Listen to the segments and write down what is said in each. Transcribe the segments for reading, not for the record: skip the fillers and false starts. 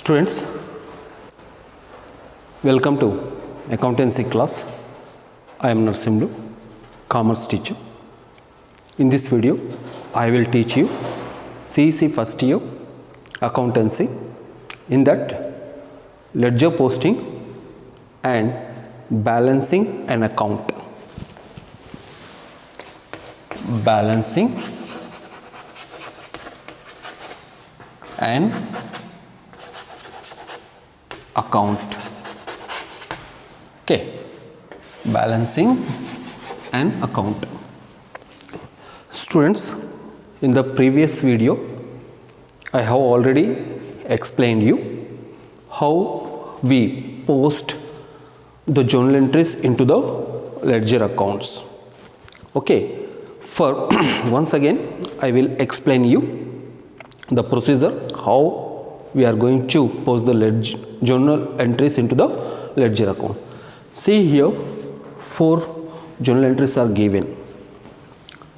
Students, welcome to accountancy class. I am NARSIMULU, commerce teacher. In this video, I will teach you CEC first year accountancy. In that, ledger posting and balancing an account. Balancing an account. Okay, balancing an account. Students, in the previous video I have already explained you how we post the journal entries into the ledger accounts. Okay, for once again I will explain you the procedure how we are going to post the journal entries into the ledger account. See here, 4 journal entries are given.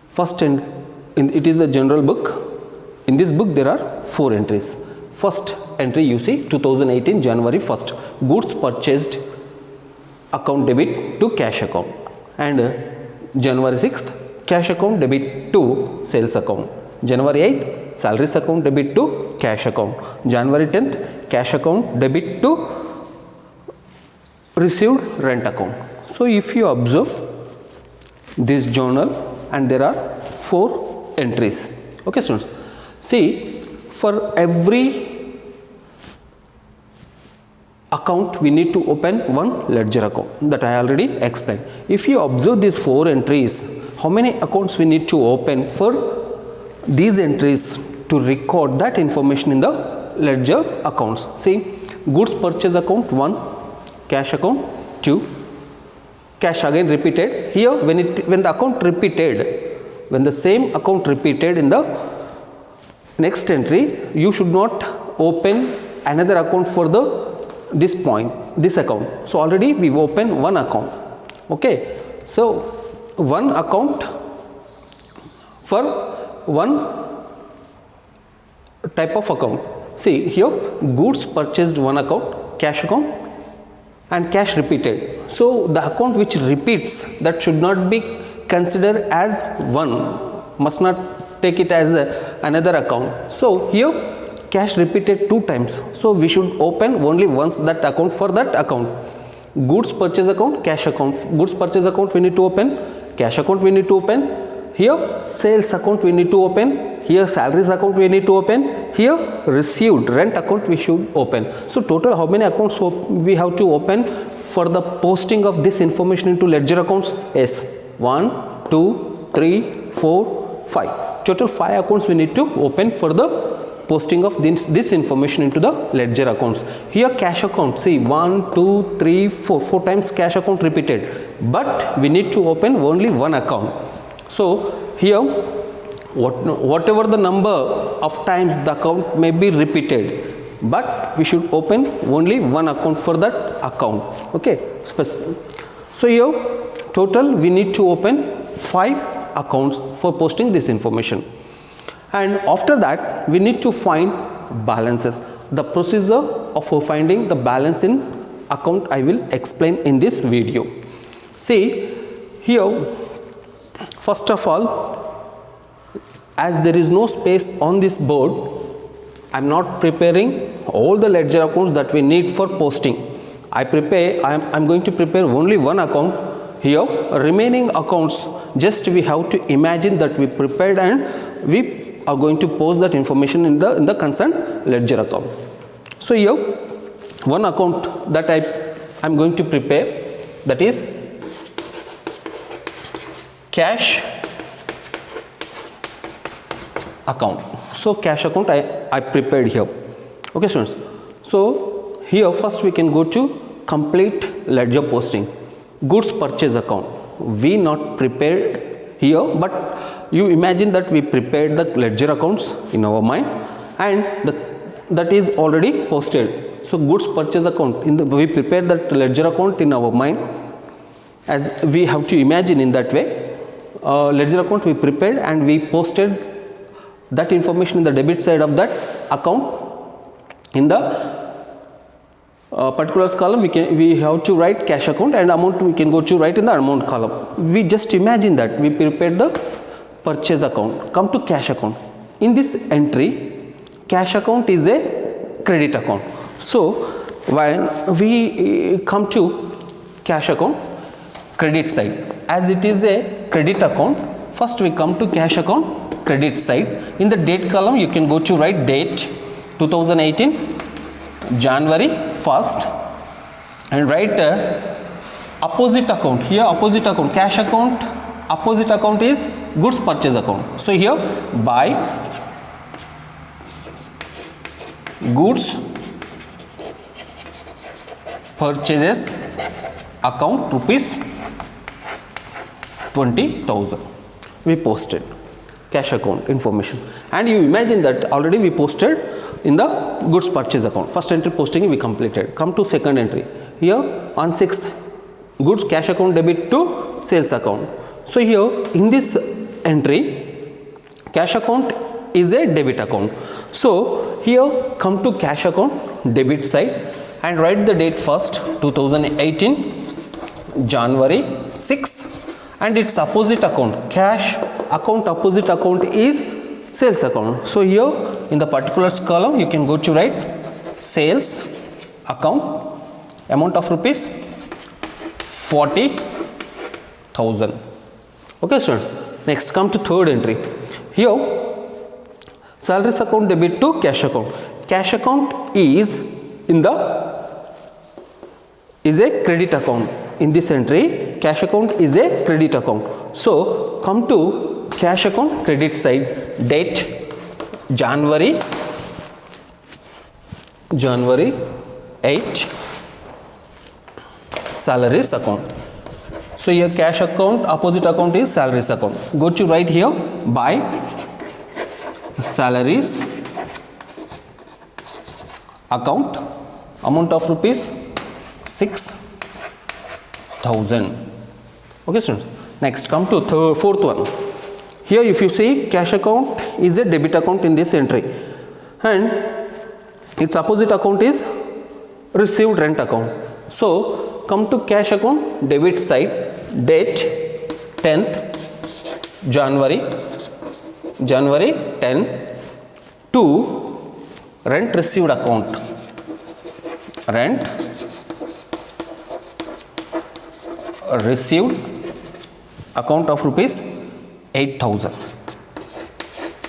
First, it is the general book. In this book there are 4 entries. First entry you see 2018 January 1st, goods purchased account debit to cash account, and January 6th cash account debit to sales account. January 8th salaries account debit to cash account. January 10th cash account debit to received rent account. So if you observe this journal, and there are 4 entries. Okay students, see, for every account we need to open one ledger account, that I already explained. If you observe these 4 entries, how many accounts we need to open for these entries to record that information in the ledger accounts? See, goods purchase account 1, cash account 2, cash again repeated. Here when the account repeated, when the same account repeated in the next entry, you should not open another account for this account. So already we open one account. Okay, so one account for one type of account. See here, goods purchased one account, cash account, and cash repeated. So the account which repeats, that should not be considered as one, must not take it as another account. So here cash repeated 2 times, so we should open only once that account for that account. Goods purchase account, cash account. Goods purchase account we need to open, cash account we need to open. Here sales account we need to open, here salaries account we need to open, here received rent account we should open. So total how many accounts we have to open for the posting of this information into ledger accounts? Yes, 1, 2, 3, 4, 5. Total 5 accounts we need to open for the posting of this information into the ledger accounts. Here cash account, see, 1, 2, 3, 4 times cash account repeated, but we need to open only one account. So here whatever the number of times the account may be repeated, but we should open only one account for that account. Okay, so here total we need to open 5 accounts for posting this information, and after that we need to find balances. The procedure of finding the balance in account I will explain in this video. See here, first of all, as there is no space on this board, I am not preparing all the ledger accounts that we need for posting. I am going to prepare only one account. Here remaining accounts, just we have to imagine that we prepared and we are going to post that information in the concerned ledger account. So here one account that I am going to prepare, that is cash account. So cash account I prepared here. Okay students, so here first we can go to complete ledger posting. Goods purchase account we not prepared here, but you imagine that we prepared the ledger accounts in our mind, and that is already posted. So goods purchase account, we prepared that ledger account in our mind, as we have to imagine in that way. Ledger account we prepared and we posted that information in the debit side of that account in the particulars column we have to write cash account, and amount we can go to write in the amount column. We just imagine that we prepared the purchase account. Come to cash account. In this entry, cash account is a credit account. So when we come to cash account credit side, as it is a credit account, first we come to cash account credit side. In the date column you can go to write date 2018 January 1st, and write opposite account. Here opposite account, cash account opposite account is goods purchase account. So here buy goods purchases account rupees 20,000 we posted cash account information, and you imagine that already we posted in the goods purchase account. First entry posting we completed. Come to second entry. Here on 6th, goods cash account debit to sales account. So here in this entry, cash account is a debit account. So here come to cash account debit side and write the date first 2018 January 6, and its opposite account, cash account opposite account is sales account. So here in the particulars column you can go to write sales account, amount of rupees 40,000. Okay student, next come to third entry. Here salaries account debit to cash account. Cash account is a credit account. In this entry, cash account is a credit account. So come to cash account credit side, date January 8, salaries account. So here cash account opposite account is salaries account. Go to write here buy salaries account, amount of rupees 6,000. Okay students, next come to fourth one. Here if you see, cash account is a debit account in this entry, and its opposite account is received rent account. So come to cash account debit side, date 10th January 10 to rent received account, rent received account of rupees 8,000.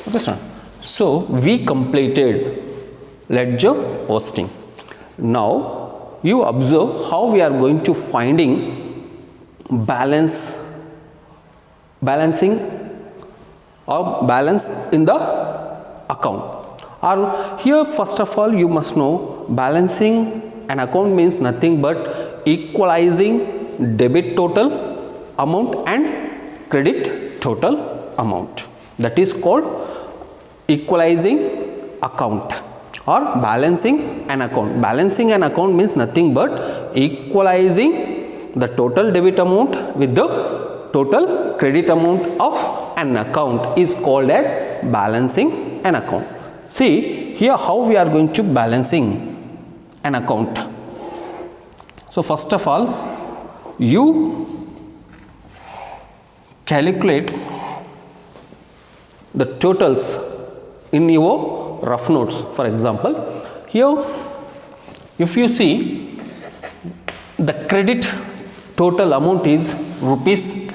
Okay, so we completed ledger posting. Now you observe how we are going to finding balancing or balance in the account. Or here first of all you must know, balancing an account means nothing but equalizing debit total amount and credit total amount. That is called equalizing account or balancing an account. Balancing an account means nothing but equalizing the total debit amount with the total credit amount of an account is called as balancing an account. See here how we are going to balancing an account. So first of all, you calculate the totals in your rough notes. For example, here if you see, the credit total amount is rupees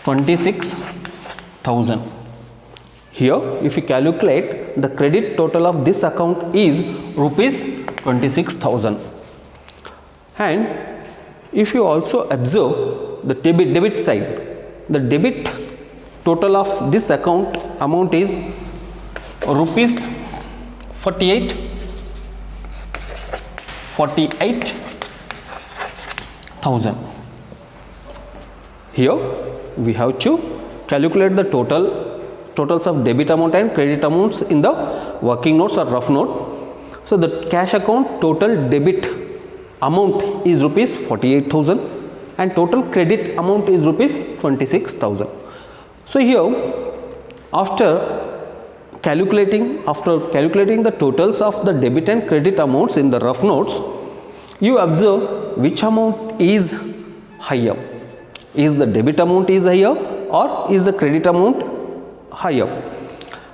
26,000. Here if you calculate, the credit total of this account is rupees 26,000. And if you also observe the debit side, the debit total of this account amount is rupees 48,000. Here we have to calculate the totals of debit amount and credit amounts in the working notes or rough note. So the cash account total debit amount is rupees 48,000 and total credit amount is rupees 26,000. So here after calculating the totals of the debit and credit amounts in the rough notes, You observe which amount is higher. Is the debit amount is higher or is the credit amount higher?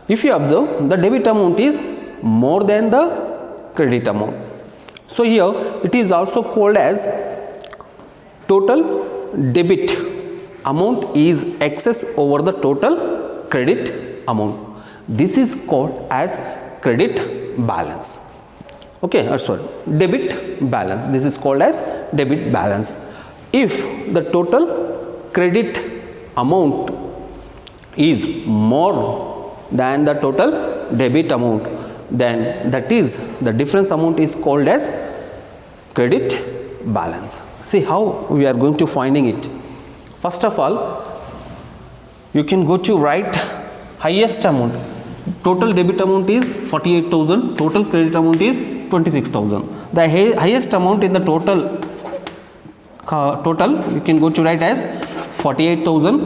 If you observe, the debit amount is more than the credit amount. So here it is also called as total debit amount is excess over the total credit amount. This is called as credit balance. Okay, sorry, debit balance. This is called as debit balance. If the total credit amount is more than the total debit amount, then that is the difference amount is called as credit balance. See how we are going to finding it. First of all, you can go to write highest amount. Total debit amount is 48,000, total credit amount is 26,000. The highest amount in the total you can go to write as 48,000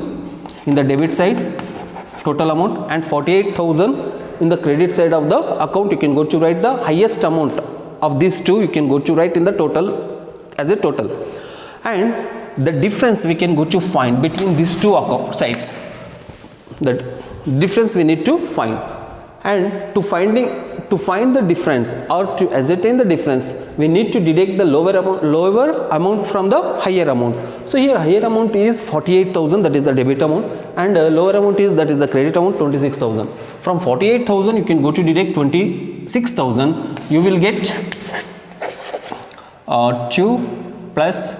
in the debit side total amount, and 48,000 in the credit side of the account. You can go to write the highest amount of these two. You can go to write in the total as a total, and the difference we can go to find between these two account sides. That difference we need to find, and to find the difference or to ascertain the difference, we need to deduct the lower amount from the higher amount. So here higher amount is 48,000, that is the debit amount, and lower amount is, that is the credit amount, 26,000. From 48,000 you can go to deduct 26,000. You will get 2 plus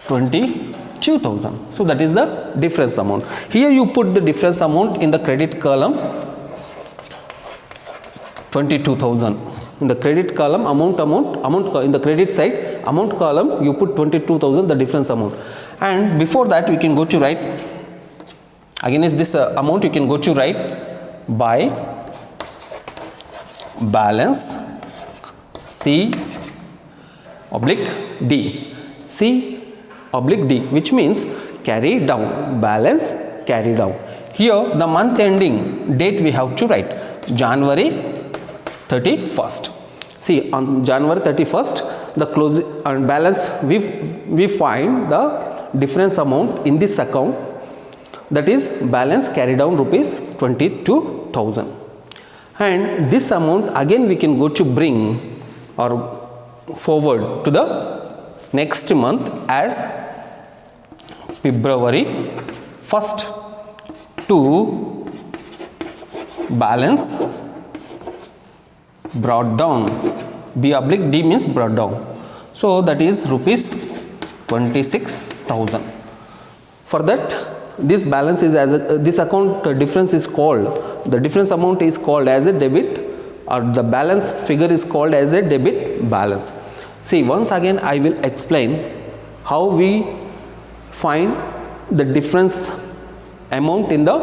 22,000. So that is the difference amount. Here you put the difference amount in the credit column, 22,000. In the credit column, amount in the credit side, amount column, you put 22,000, the difference amount. And before that we can go to write, again is this amount, you can go to write by balance C/D. C/D, which means carry down, balance carry down. Here the month ending date we have to write January 31st. See, on January 31st the closing and balance we find the difference amount in this account, that is balance carry down rupees 22,000. And this amount again we can go to bring or forward to the next month as February 1st to balance brought down. B/D means brought down. So that is rupees 26,000. For that, this balance is as this account difference is called, the difference amount is called as a debit, or the balance figure is called as a debit balance. See, once again I will explain how we find the difference amount in the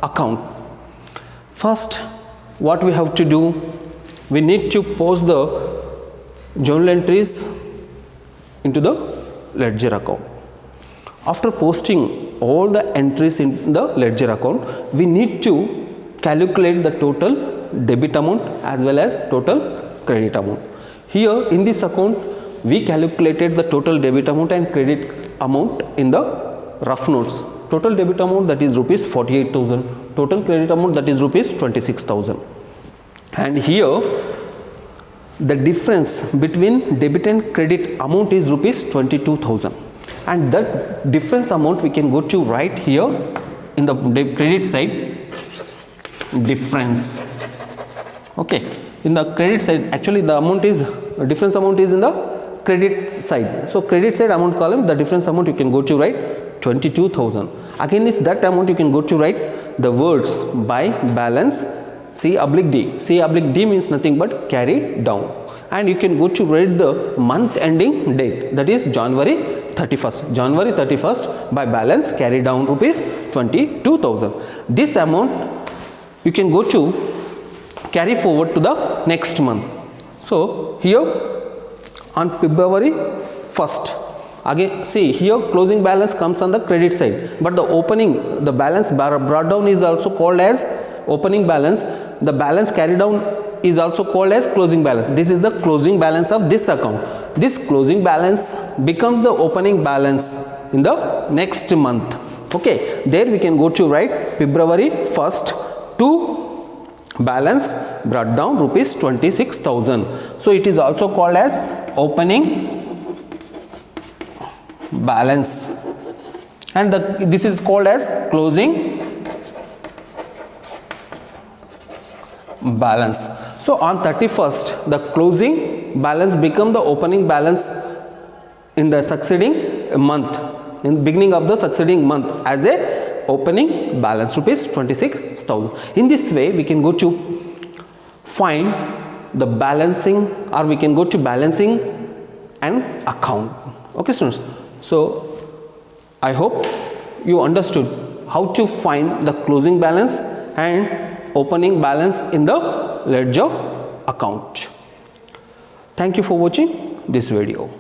account. First, what we have to do, we need to post the journal entries into the ledger account. After posting all the entries in the ledger account, we need to calculate the total debit amount as well as total credit amount. Here in this account we calculated the total debit amount and credit amount in the rough notes. Total debit amount, that is rupees 48,000, total credit amount, that is rupees 26,000. And here the difference between debit and credit amount is rupees 22,000, and that difference amount we can go to write here in the credit side, difference. Okay, in the credit side actually the amount is, difference amount is in the credit side. So credit side amount column, the difference amount you can go to write 22,000. Again is that amount you can go to write the words by balance C/D. C/D means nothing but carry down, and you can go to write the month ending date, that is January 31st. January 31st by balance carry down rupees 22,000. This amount you can go to carry forward to the next month. So here on February 1st, again see here closing balance comes on the credit side, but the opening, the balance brought down is also called as opening balance. The balance carried down is also called as closing balance. This is the closing balance of this account. this closing balance becomes the opening balance in the next month. Okay, there we can go to write February 1st to balance brought down rupees 26,000. So it is also called as opening balance, and this is called as closing balance. So on 31st, the closing balance become the opening balance in the succeeding month, in the beginning of the succeeding month, as a opening balance rupees 26,000. In this way we can go to find the balancing, or we can go to balancing an account. Okay students, so I hope you understood how to find the closing balance and opening balance in the ledger account. Thank you for watching this video.